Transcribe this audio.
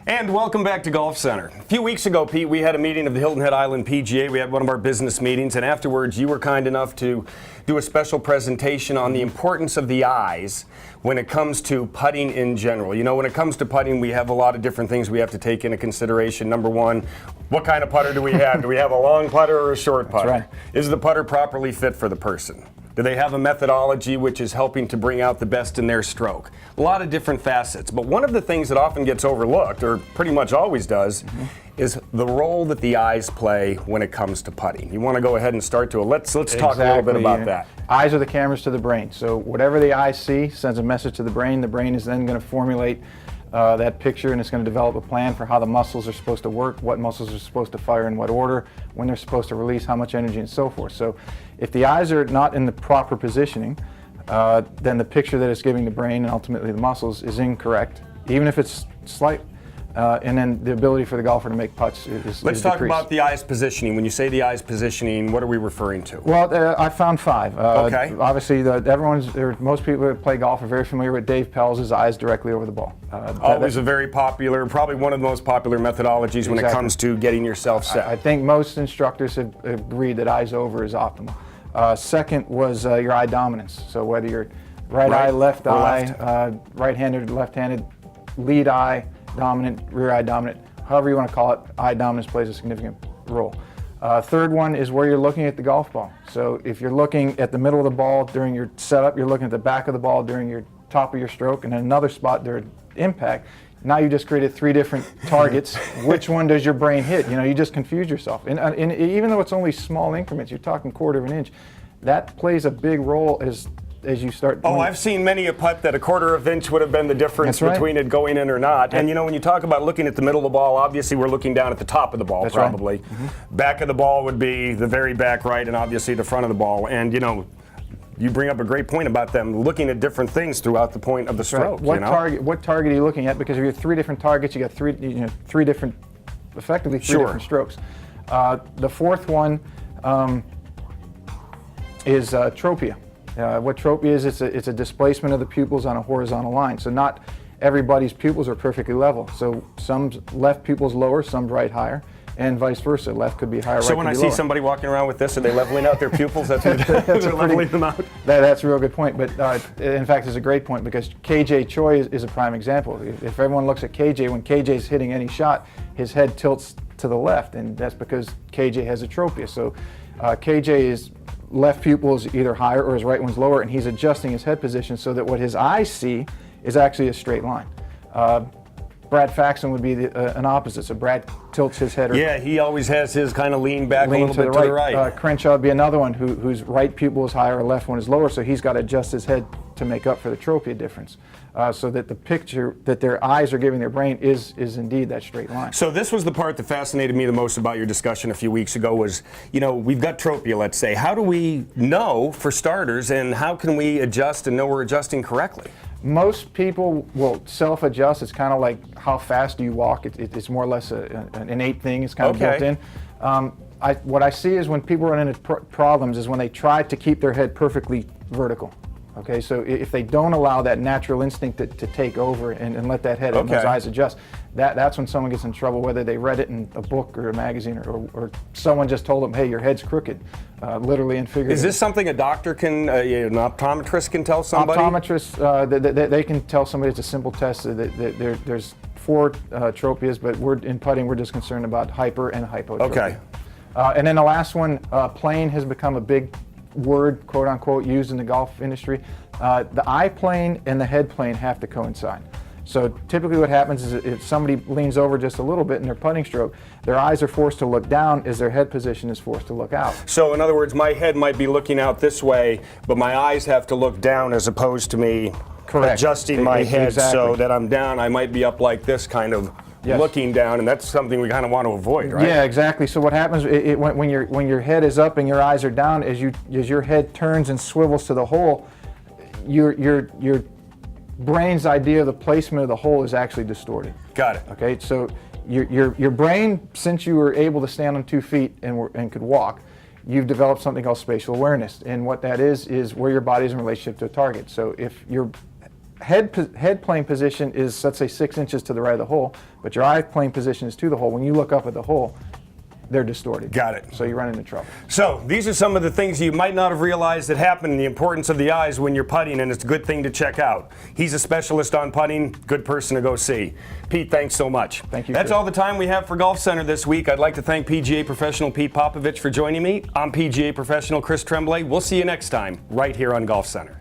And welcome back to Golf Center. A few weeks ago, Pete, we had a meeting of the Hilton Head Island PGA. We had one of our business meetings, and afterwards you were kind enough to do a special presentation on the importance of the eyes when it comes to putting in general. You know, when it comes to putting, we have a lot of different things we have to take into consideration. Number one, what kind of putter do we have? Do we have a long putter or a short putter? That's right. Is the putter properly fit for the person? Do they have a methodology which is helping to bring out the best in their stroke? A lot of different facets. But one of the things that often gets overlooked, or pretty much always does, is the role that the eyes play when it comes to putting. You want to go ahead and start to let's talk a little bit about that. Eyes are the cameras to the brain. So whatever the eyes see sends a message to the brain. The brain is then going to formulate that picture, and it's going to develop a plan for how the muscles are supposed to work, what muscles are supposed to fire in what order, when they're supposed to release, how much energy, and so forth. So if the eyes are not in the proper positioning, then the picture that it's giving the brain and ultimately the muscles is incorrect, even if it's slight. And then the ability for the golfer to make putts is Let's talk decreased. about the eyes positioning. When you say the eyes positioning, what are we referring to? Well, I found five. Okay. Obviously, most people that play golf are very familiar with Dave Pell's eyes directly over the ball. Always a very popular, probably one of the most popular methodologies when it comes to getting yourself set. I think most instructors have agreed that eyes over is optimal. Second was your eye dominance. So whether you're right eye, left eye, right-handed, left-handed, lead eye dominant, rear eye dominant, however you want to call it, eye dominance plays a significant role. Third one is where you're looking at the golf ball. So if you're looking at the middle of the ball during your setup, you're looking at the back of the ball during your top of your stroke, and then another spot during impact. Now you just created three different targets. Which one does your brain hit? You know, you just confuse yourself. And even though it's only small increments, you're talking quarter of an inch, that plays a big role as you start. I've seen many a putt that a quarter of an inch would have been the difference between it going in or not. And you know, when you talk about looking at the middle of the ball, obviously we're looking down at the top of the ball. That's probably. Right. Back of the ball would be the very back right, and obviously the front of the ball. And you know, you bring up a great point about them looking at different things throughout the point of the stroke. What target are you looking at? Because if you have three different targets, you got effectively three different strokes. The fourth one is tropia. What tropia is, it's a displacement of the pupils on a horizontal line. So not everybody's pupils are perfectly level. So some left pupils lower, some right higher, and vice versa. Left could be higher, right could be lower. So when I see somebody walking around with this, are they leveling out their pupils? That's leveling them out? That's a real good point. But in fact, it's a great point because KJ Choi is a prime example. If everyone looks at KJ, when KJ's hitting any shot, his head tilts to the left, and that's because KJ has a tropia. So KJ is left pupil is either higher or his right one's lower, and he's adjusting his head position so that what his eyes see is actually a straight line. Brad Faxon would be an opposite, so Brad tilts his head. Yeah, he always has his kind of lean back a little bit to the right. Crenshaw would be another one whose right pupil is higher, or left one is lower, so he's got to adjust his head to make up for the tropia difference. So that the picture that their eyes are giving their brain is indeed that straight line. So this was the part that fascinated me the most about your discussion a few weeks ago was, you know, we've got tropia, let's say. How do we know, for starters, and how can we adjust and know we're adjusting correctly? Most people will self-adjust. It's kind of like how fast do you walk. It's more or less an innate thing. It's kind of built in. What I see is when people run into problems is when they try to keep their head perfectly vertical. Okay, so if they don't allow that natural instinct to take over and let that head and those eyes adjust, that's when someone gets in trouble, whether they read it in a book or a magazine or someone just told them, hey, your head's crooked, literally and figuratively. Is this something a doctor can, an optometrist can tell somebody? Optometrists, they can tell somebody. It's a simple test. There's 4 tropias, but in putting, we're just concerned about hyper and hypotropia. Okay. And then the last one, plane has become a big word, quote unquote, used in the golf industry. The eye plane and the head plane have to coincide. So typically what happens is if somebody leans over just a little bit in their putting stroke, their eyes are forced to look down as their head position is forced to look out. So in other words, my head might be looking out this way, but my eyes have to look down as opposed to me adjusting my head so that I'm down. I might be up like this kind of looking down, and that's something we kind of want to avoid, right? Yeah, exactly. So what happens when your head is up and your eyes are down, as your head turns and swivels to the hole, your brain's idea of the placement of the hole is actually distorted. Got it. Okay, so your brain, since you were able to stand on 2 feet and could walk, you've developed something called spatial awareness, and what that is where your body is in relationship to a target. So if you're head plane position is, let's say, 6 inches to the right of the hole, but your eye plane position is to the hole. When you look up at the hole, they're distorted. Got it. So you run into trouble. So these are some of the things you might not have realized that happen, and the importance of the eyes when you're putting, and it's a good thing to check out. He's a specialist on putting, good person to go see. Pete, thanks so much. Thank you. That's Chris. all the time we have for Golf Center this week. I'd like to thank PGA professional Pete Popovich for joining me. I'm PGA professional Chris Tremblay. We'll see you next time right here on Golf Center.